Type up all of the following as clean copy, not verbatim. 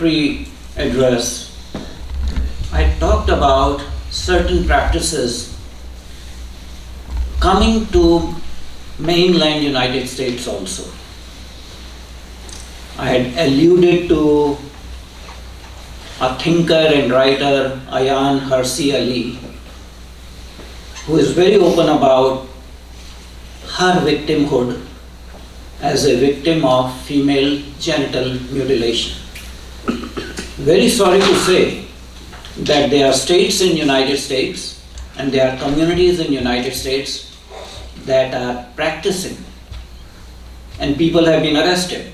introductory address, I talked about certain practices coming to mainland United States also. I had alluded to a thinker and writer, Ayaan Hirsi Ali, who is very open about her victimhood as a victim of female genital mutilation. Very sorry to say that there are states in United States and there are communities in United States that are practicing, and people have been arrested.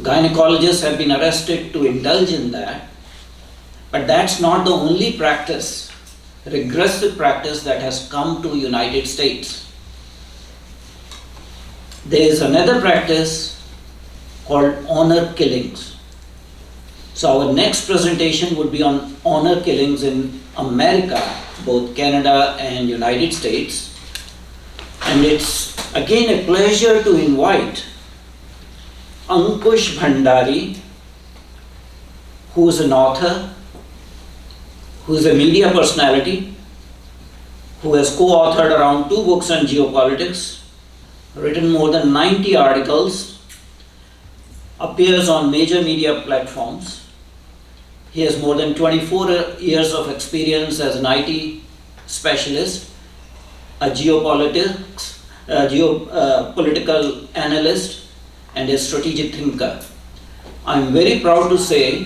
Gynecologists have been arrested to indulge in that, but that's not the only practice, regressive practice that has come to United States. There is another practice called honor killings. So our next presentation would be on honor killings in America, both Canada and United States. And it's again a pleasure to invite Ankush Bhandari, who is an author, who is a media personality, who has co-authored around 2 books on geopolitics, written more than 90 articles, appears on major media platforms. He has more than 24 years of experience as an IT specialist, a geopolitical analyst, and a strategic thinker. I'm very proud to say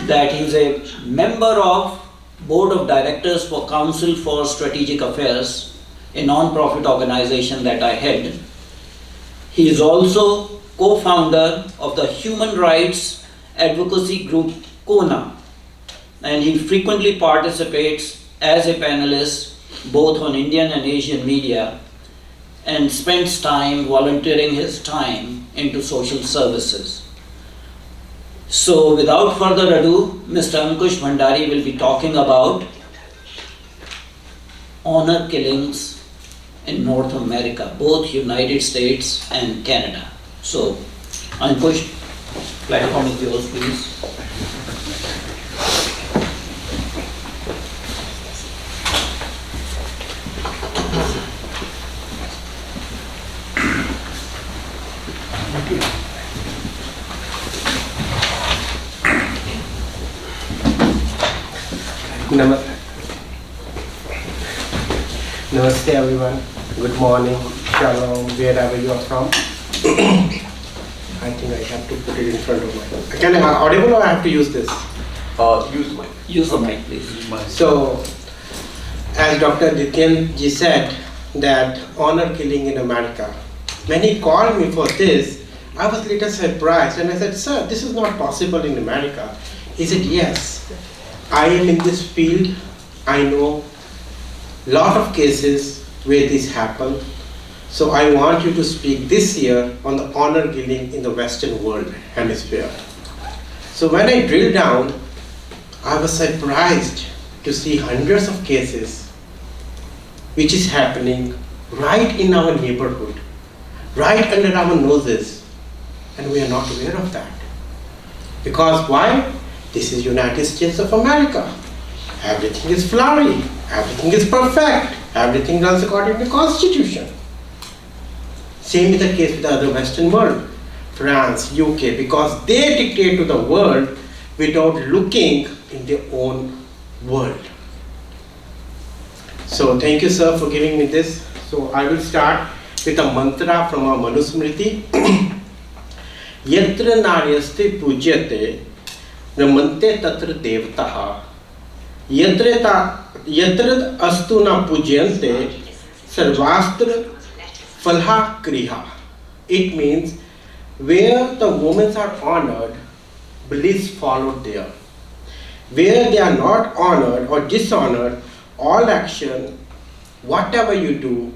that he's a member of Board of Directors for Council for Strategic Affairs, a non-profit organization that I head. He is also co-founder of the human rights advocacy group CoHNA, and he frequently participates as a panelist both on Indian and Asian media, and spends time volunteering his time into social services. So without further ado, Mr. Ankush Bhandari will be talking about honor killings in North America, both United States and Canada. So Ankush, platform is yours, please. Namaste everyone, good morning, shalom, wherever you are from. I think I have to put it in front of my... Can I audible or I have to use this? Use mic. Use the mic, please. So, as Dr. Dityan ji said, that honor killing in America. When he called me for this, I was a little surprised and I said, sir, this is not possible in America. He said, yes, I am in this field, I know lot of cases where this happened. So I want you to speak this year on the honor killing in the Western world hemisphere. So when I drilled down, I was surprised to see hundreds of cases which is happening right in our neighborhood, right under our noses, and we are not aware of that. Because why? This is United States of America. Everything is flowery, everything is perfect, everything runs according to the Constitution. Same is the case with the other Western world, France, UK, because they dictate to the world without looking in their own world. So thank you, sir, for giving me this. So I will start with a mantra from our Manusmriti. Yatra naryaste pujyate ramante tatra devataha yatra astu na pujyante sarvastra falha kriha. It means where the women are honored, bliss followed there. Where they are not honored or dishonored, all action, whatever you do,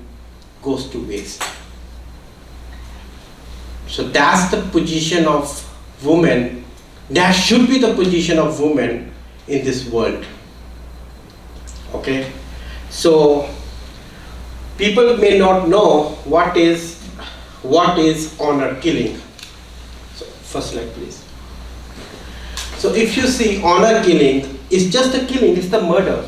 goes to waste. So that's the position of women. That should be the position of women in this world. Okay? So people may not know what is honor killing. So first slide, please. So if you see honor killing, it's just a killing, it's the murder.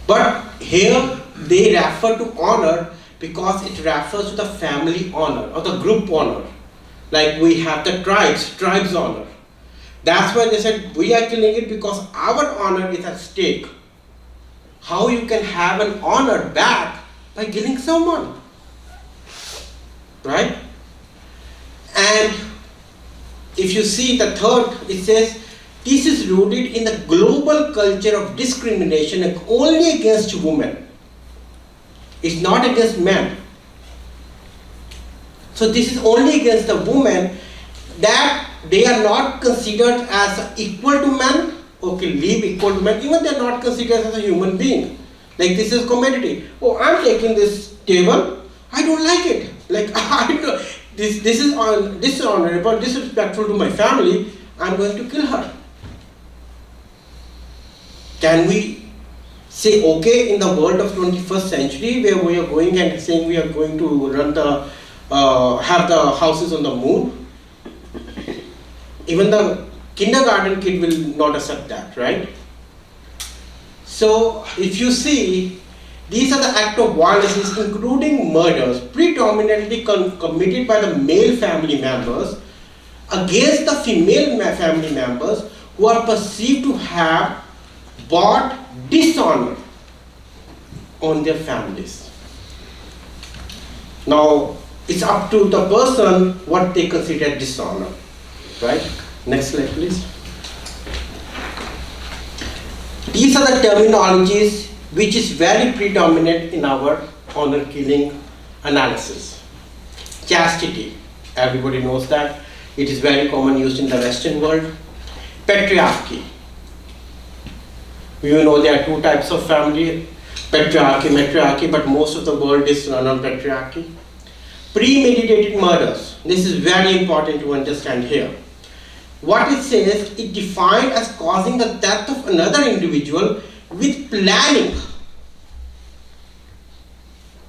But here they refer to honor because it refers to the family honor or the group honor. Like we have the tribes honor. That's why they said we are killing it because our honor is at stake. How you can have an honor back by killing someone, right? And if you see the third, it says this is rooted in the global culture of discrimination only against women. It's not against men. So this is only against the women, that they are not considered as equal to men. Okay, live equal to men, even they are not considered as a human being. Like this is commodity. Oh, I'm taking this table, I don't like it. Like this is dishonorable, disrespectful to my family, I'm going to kill her. Can we say okay in the world of 21st century where we are going and saying we are going to run the have the houses on the moon? Even the kindergarten kid will not accept that, right? So if you see, these are the acts of violence, including murders, predominantly committed by the male family members against the female family members who are perceived to have brought dishonor on their families. Now, it's up to the person what they consider dishonor, right? Next slide, please. These are the terminologies which is very predominant in our honor killing analysis. Chastity, everybody knows that. It is very common used in the Western world. Patriarchy. You know there are two types of family, patriarchy, matriarchy, but most of the world is run on patriarchy. Premeditated murders. This is very important to understand here. What it says, it defined as causing the death of another individual with planning.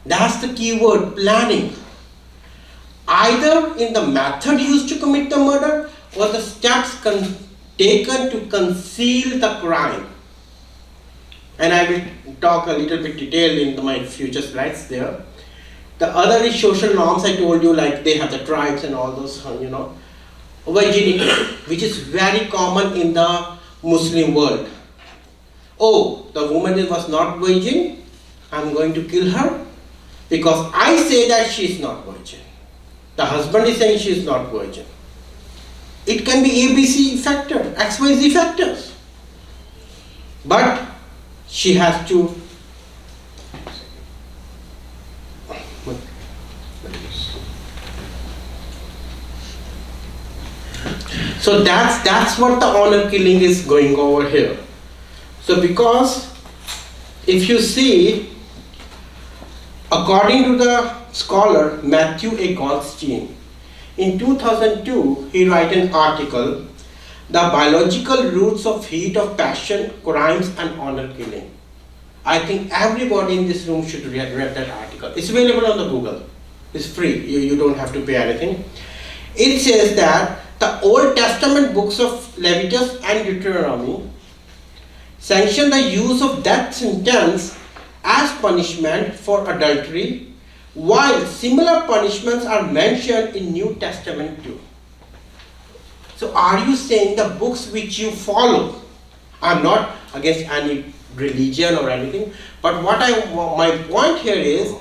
That's the key word, planning. Either in the method used to commit the murder or the steps taken to conceal the crime. And I will talk a little bit detail in my future slides there. The other is social norms. I told you, like they have the tribes and all those, virginity, which is very common in the Muslim world. Oh, the woman was not virgin, I'm going to kill her because I say that she is not virgin. The husband is saying she is not virgin. It can be ABC factor, XYZ factors. But she has to so that's what the honor killing is going over here. So because if you see, according to the scholar Matthew A. Goldstein, in 2002 he wrote an article, The Biological Roots of Heat of Passion, Crimes and Honor Killing. I think everybody in this room should read that article. It's available on the Google. It's free. You don't have to pay anything. It says that the Old Testament books of Leviticus and Deuteronomy sanction the use of death sentence as punishment for adultery, while similar punishments are mentioned in New Testament too. So are you saying the books which you follow, I'm not against any religion or anything, but my point here is,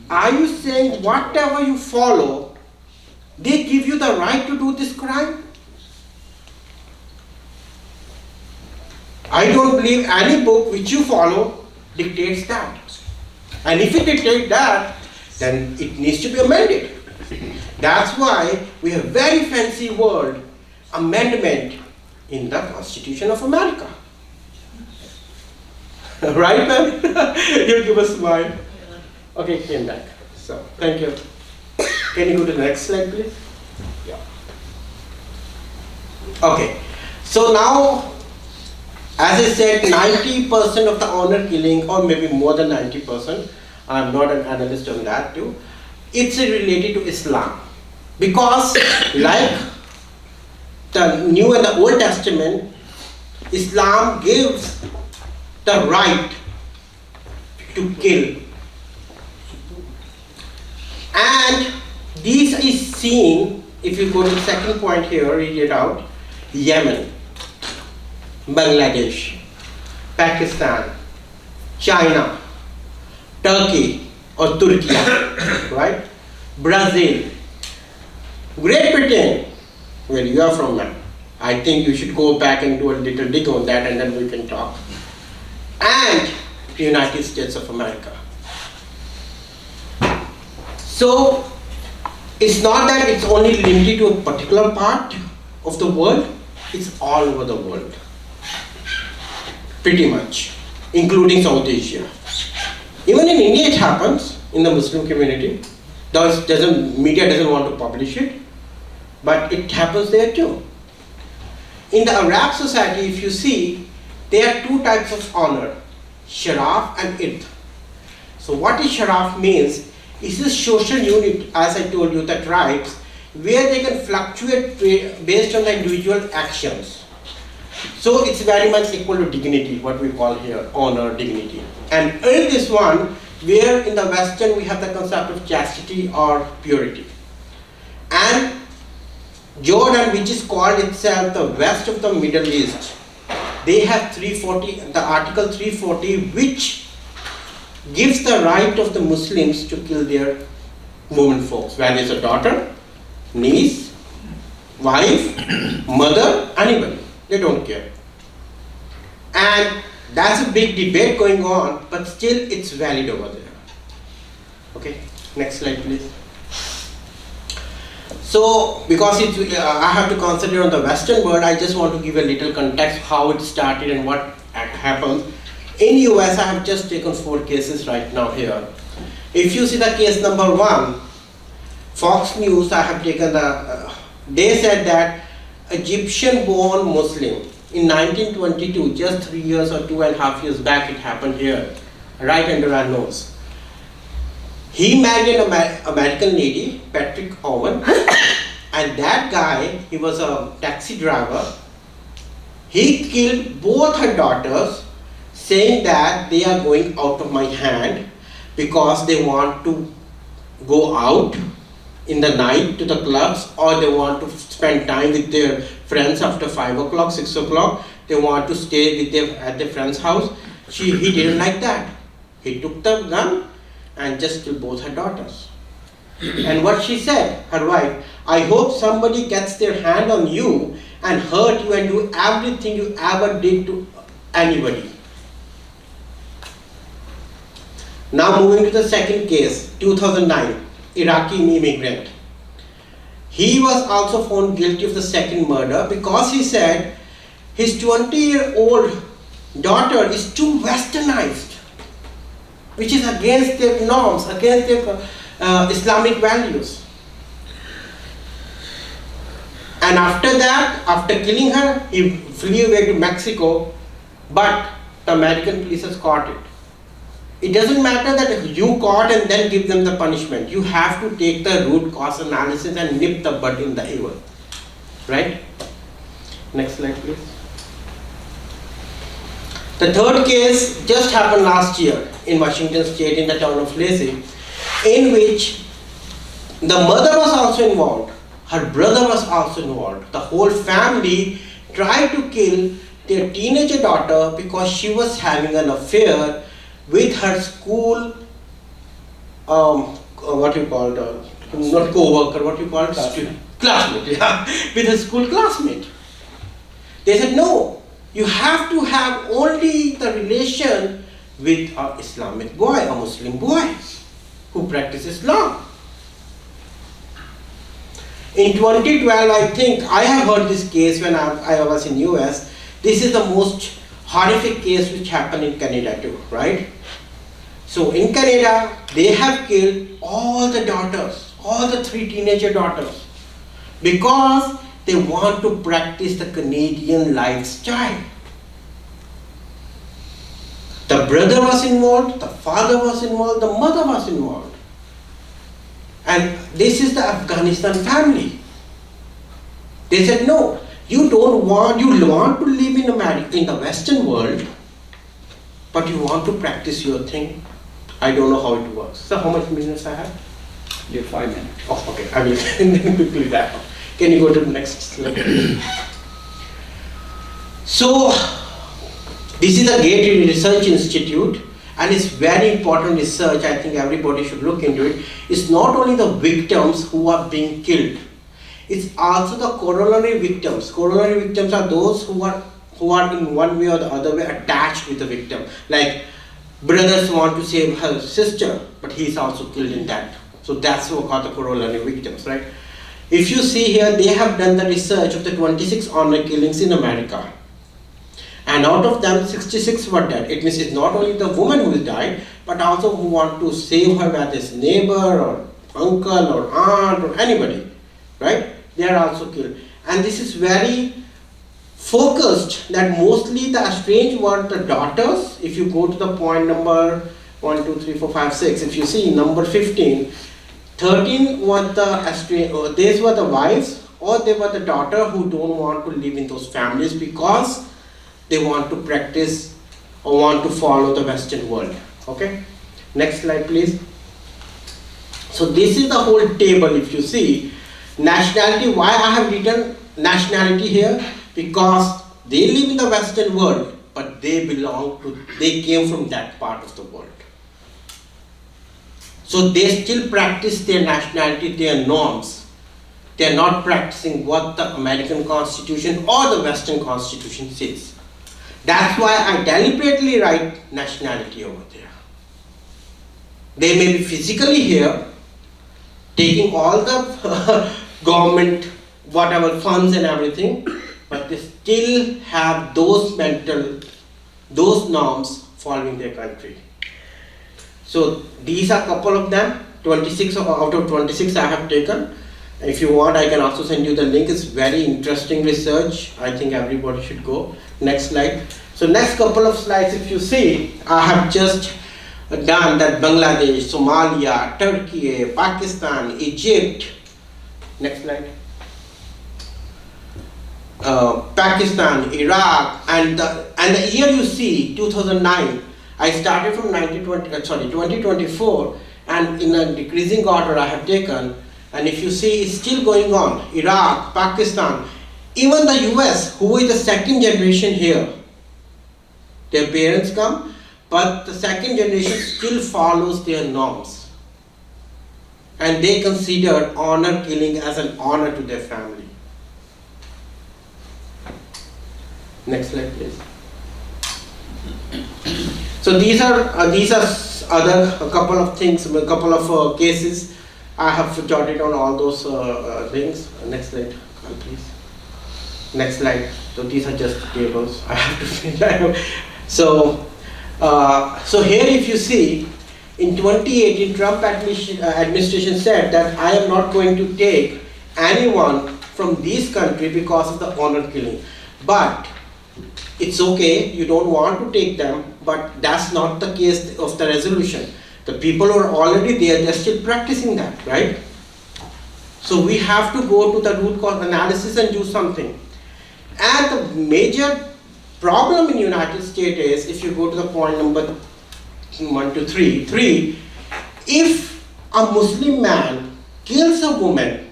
are you saying whatever you follow, they give you the right to do this crime? I don't believe any book which you follow dictates that. And if it dictates that, then it needs to be amended. That's why we have very fancy word, amendment, in the Constitution of America. Right, ma'am? You give a smile. Okay, came back. So, thank you. Can you go to the next slide, please? Yeah. Okay. So now, as I said, 90% of the honor killing, or maybe more than 90%, I'm not an analyst on that too, it's related to Islam. Because like the New and the Old Testament, Islam gives the right to kill. And this is seen, if you go to the second point here, read it out, Yemen, Bangladesh, Pakistan, China, Turkey or Turkey, right? Brazil, Great Britain, where you are from, man. I think you should go back and do a little dig on that and then we can talk. And the United States of America. So, it's not that it's only limited to a particular part of the world, it's all over the world. Pretty much, including South Asia. Even in India it happens, in the Muslim community. Media doesn't want to publish it, but it happens there too. In the Arab society, if you see, there are two types of honor, sharaf and irth. So what is sharaf means? It's a social unit, as I told you, the tribes, where they can fluctuate based on the individual actions. So it's very much equal to dignity, what we call here, honor, dignity. And in this one, where in the Western we have the concept of chastity or purity. And Jordan, which is called itself the West of the Middle East, they have 340, the Article 340, which gives the right of the Muslims to kill their women folks, whether it's a daughter, niece, wife, mother, anybody. They don't care. And that's a big debate going on, but still it's valid over there. Okay, next slide please. So, because I have to concentrate on the Western world, I just want to give a little context how it started and what happened. In US, I have just taken 4 cases right now here. If you see the case number 1, Fox News, I have taken they said that Egyptian-born Muslim in 1922, just 3 years or 2.5 years back, it happened here, right under our nose. He married an American lady, Patrick Owen, and that guy, he was a taxi driver. He killed both her daughters, saying that they are going out of my hand because they want to go out in the night to the clubs, or they want to spend time with their friends after 5 o'clock, 6 o'clock. They want to stay with them at their friend's house. He didn't like that. He took the gun and just killed both her daughters. And what she said, her wife, I hope somebody gets their hand on you and hurt you and do everything you ever did to anybody. Now moving to the second case, 2009, Iraqi immigrant. He was also found guilty of the second murder because he said his 20-year-old daughter is too westernized, which is against their norms, against their Islamic values. And after that, after killing her, he flew away to Mexico, but the American police has caught it. It doesn't matter that you caught and then give them the punishment. You have to take the root cause analysis and nip the bud in the evil. Right? Next slide please. The third case just happened last year in Washington State in the town of Lacey, in which the mother was also involved, her brother was also involved. The whole family tried to kill their teenager daughter because she was having an affair with her school, what you call it, not co-worker, what you call it? Classmate, yeah, with her school classmate. They said, no, you have to have only the relation with an Islamic boy, a Muslim boy who practices Islam. In 2012, I think, I have heard this case when I was in US. This is the most horrific case which happened in Canada too, right? So in Canada, they have killed all the daughters, all the 3 teenager daughters, because they want to practice the Canadian lifestyle. The brother was involved, the father was involved, the mother was involved. And this is the Afghanistan family. They said, no, You want to live in America, in the Western world, but you want to practice your thing. I don't know how it works. So how much minutes I have? You have 5 minutes. Oh, okay. I will quickly wrap up. Can you go to the next slide? So, this is a Gate Research Institute, and it's very important research. I think everybody should look into it. It's not only the victims who are being killed, it's also the corollary victims. Corollary victims are those who are in one way or the other way attached with the victim. Like brothers want to save her sister, but he is also killed in that. So that's what are the corollary victims, right? If you see here, they have done the research of the 26 honor killings in America. And out of them, 66 were dead. It means it's not only the woman who died, but also who want to save her, whether it's neighbor or uncle or aunt or anybody, right? They are also killed. And this is very focused that mostly the estranged were the daughters. If you go to the point number 1, 2, 3, 4, 5, 6, if you see number 15, 13 were the estranged, these were the wives, or they were the daughter who don't want to live in those families because they want to practice or want to follow the Western world. Okay, next slide please. So this is the whole table. If you see nationality, why I have written nationality here? Because they live in the Western world, but they came from that part of the world. So they still practice their nationality, their norms. They are not practicing what the American Constitution or the Western Constitution says. That's why I deliberately write nationality over there. They may be physically here, taking all the government, whatever funds and everything, but they still have those norms following their country. So these are a couple of them, 26 out of 26 I have taken. If you want, I can also send you the link. It's very interesting research. I think everybody should go. Next slide. So next couple of slides, if you see, I have just done that Bangladesh, Somalia, Turkey, Pakistan, Egypt. Next slide. Pakistan, Iraq, and the year you see, 2009. I started from 2024, and in a decreasing order I have taken. And if you see, it's still going on. Iraq, Pakistan, even the US, who is the second generation here. Their parents come, but the second generation still follows their norms. And they consider honor killing as an honor to their family. Next slide, please. So these are a couple of things, a couple of cases. I have jotted on all those things. Next slide, please. Next slide. So these are just tables. I have to finish. So here, if you see, in 2018, Trump administration said that I am not going to take anyone from this country because of the honor killing. But it's okay, you don't want to take them, but that's not the case of the resolution. The people who are already there, they're still practicing that, right? So we have to go to the root cause analysis and do something. And the major problem in United States is, if you go to the point number 1 to 3, if a Muslim man kills a woman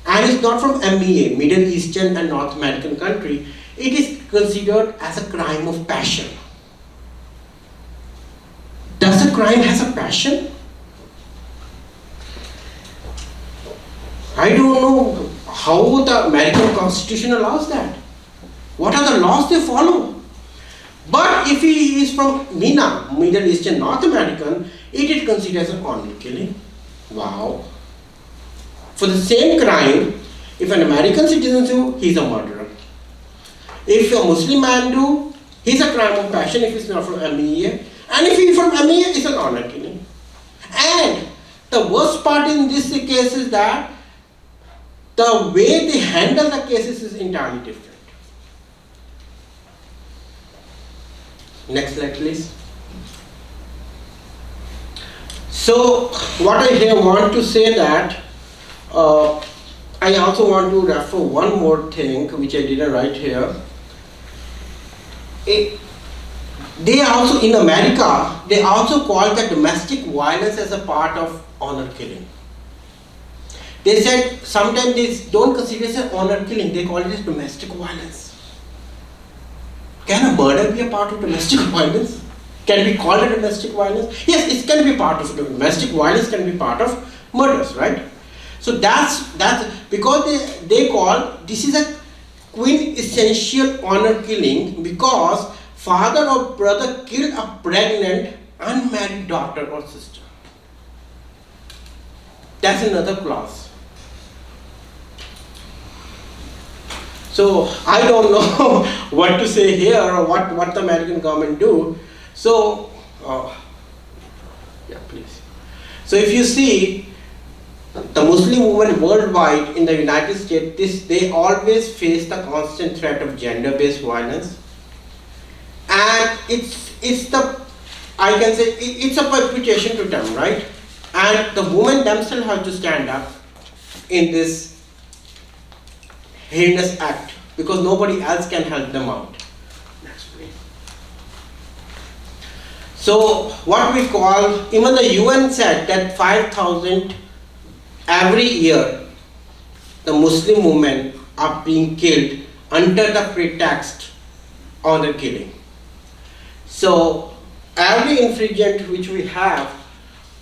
and is not from MEA, Middle Eastern and North American country, it is considered as a crime of passion. Does a crime has a passion? I don't know how the American Constitution allows that. What are the laws they follow? But if he is from MENA, Middle Eastern, North American, it is considered as an honor killing. Wow. For the same crime, if an American citizen do, he is a murderer. If a Muslim man do, he is a crime of passion if he is not from MEA. And if he is from MEA, it's an honor killing. And the worst part in this case is that the way they handle the cases is entirely different. Next slide, please. So, what I here want to say that I I also want to refer one more thing which I didn't write here. They also, in America, they also call the domestic violence as a part of honor killing. They said sometimes they don't consider it as honor killing, they call it as domestic violence. Can a murder be a part of domestic violence? Can we call it domestic violence? Yes, it can be part of domestic violence, can be part of murders, right? So that's because they call this is a quintessential honor killing because father or brother killed a pregnant unmarried daughter or sister. That's another clause. So I don't know what to say here or what the American government do. So yeah, please. So if you see the Muslim women worldwide in the United States, they always face the constant threat of gender-based violence, and it's the, I can say it's a perpetuation to them, right? And the women themselves have to stand up in this heinous act because nobody else can help them out. Next, please. So what we call, even the UN said that 5,000 every year the Muslim women are being killed under the pretext honor killing. So every infringement which we have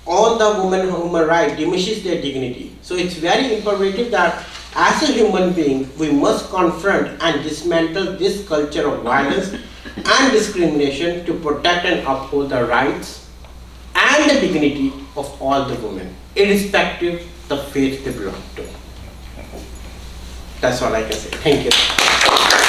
on the women human right diminishes their dignity. So it's very imperative that as a human being we must confront and dismantle this culture of violence and discrimination to protect and uphold the rights and the dignity of all the women, irrespective the faith they belong to. That's all I can say. Thank you.